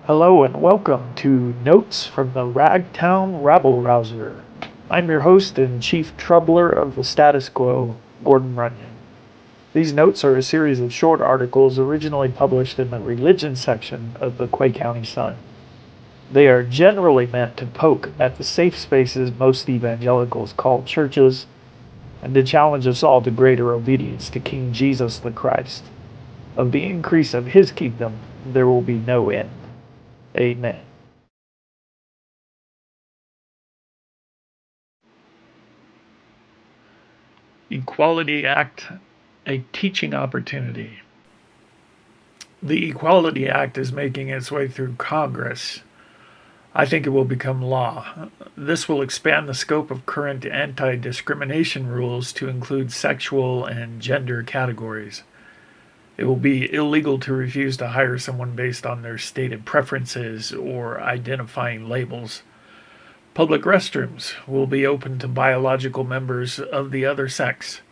Hello and welcome to Notes from the Ragtown Rabble-Rouser. I'm your host and chief troubler of the status quo, Gordon Runyan. These notes are a series of short articles originally published in the religion section of the Quay County Sun. They are generally meant to poke at the safe spaces most evangelicals call churches and to challenge us all to greater obedience to King Jesus the Christ. Of the increase of his kingdom there will be no end. Amen. Equality Act, a teaching opportunity. The Equality Act is making its way through Congress. I think it will become law. This will expand the scope of current anti-discrimination rules to include sexual and gender categories. It will be illegal to refuse to hire someone based on their stated preferences or identifying labels. Public restrooms will be open to biological members of the other sex.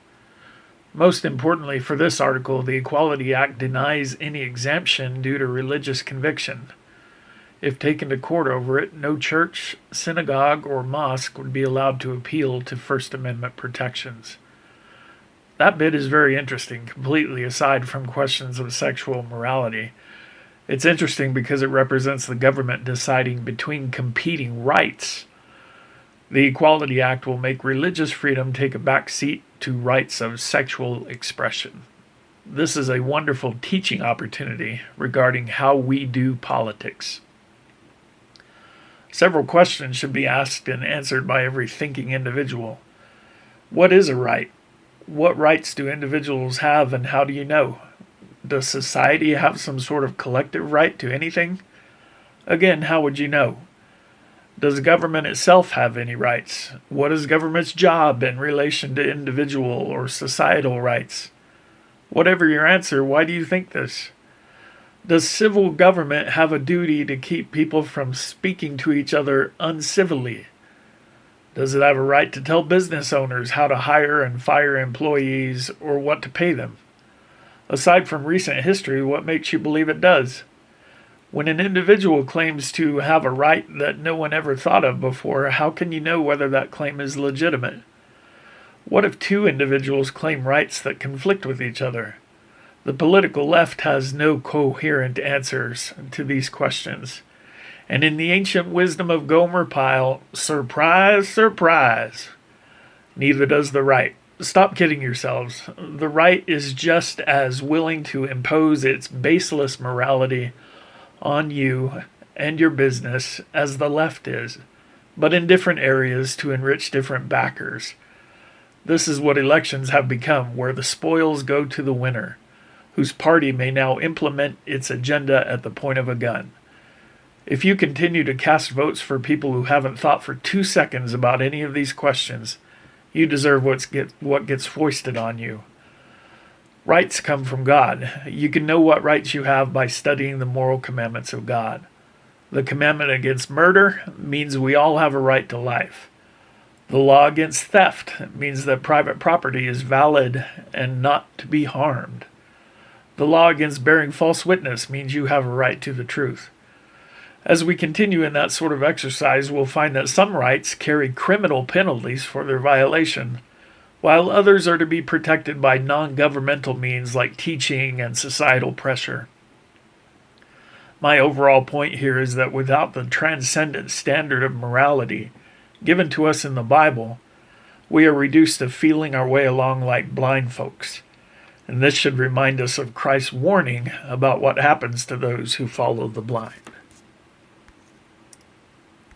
Most importantly for this article, the Equality Act denies any exemption due to religious conviction. If taken to court over it, no church, synagogue, or mosque would be allowed to appeal to First Amendment protections. That bit is very interesting, completely aside from questions of sexual morality. It's interesting because it represents the government deciding between competing rights. The Equality Act will make religious freedom take a back seat to rights of sexual expression. This is a wonderful teaching opportunity regarding how we do politics. Several questions should be asked and answered by every thinking individual. What is a right? What rights do individuals have and how do you know? Does society have some sort of collective right to anything? Again, how would you know? Does government itself have any rights? What is government's job in relation to individual or societal rights? Whatever your answer, why do you think this? Does civil government have a duty to keep people from speaking to each other uncivilly? Does it have a right to tell business owners how to hire and fire employees or what to pay them? Aside from recent history, what makes you believe it does? When an individual claims to have a right that no one ever thought of before, how can you know whether that claim is legitimate? What if two individuals claim rights that conflict with each other? The political left has no coherent answers to these questions. And in the ancient wisdom of Gomer Pyle, surprise, surprise, neither does the right. Stop kidding yourselves. The right is just as willing to impose its baseless morality on you and your business as the left is, but in different areas to enrich different backers. This is what elections have become, where the spoils go to the winner, whose party may now implement its agenda at the point of a gun. If you continue to cast votes for people who haven't thought for 2 seconds about any of these questions, you deserve what gets foisted on you. Rights come from God. You can know what rights you have by studying the moral commandments of God. The commandment against murder means we all have a right to life. The law against theft means that private property is valid and not to be harmed. The law against bearing false witness means you have a right to the truth. As we continue in that sort of exercise, we'll find that some rights carry criminal penalties for their violation, while others are to be protected by non-governmental means like teaching and societal pressure. My overall point here is that without the transcendent standard of morality given to us in the Bible, we are reduced to feeling our way along like blind folks. And this should remind us of Christ's warning about what happens to those who follow the blind.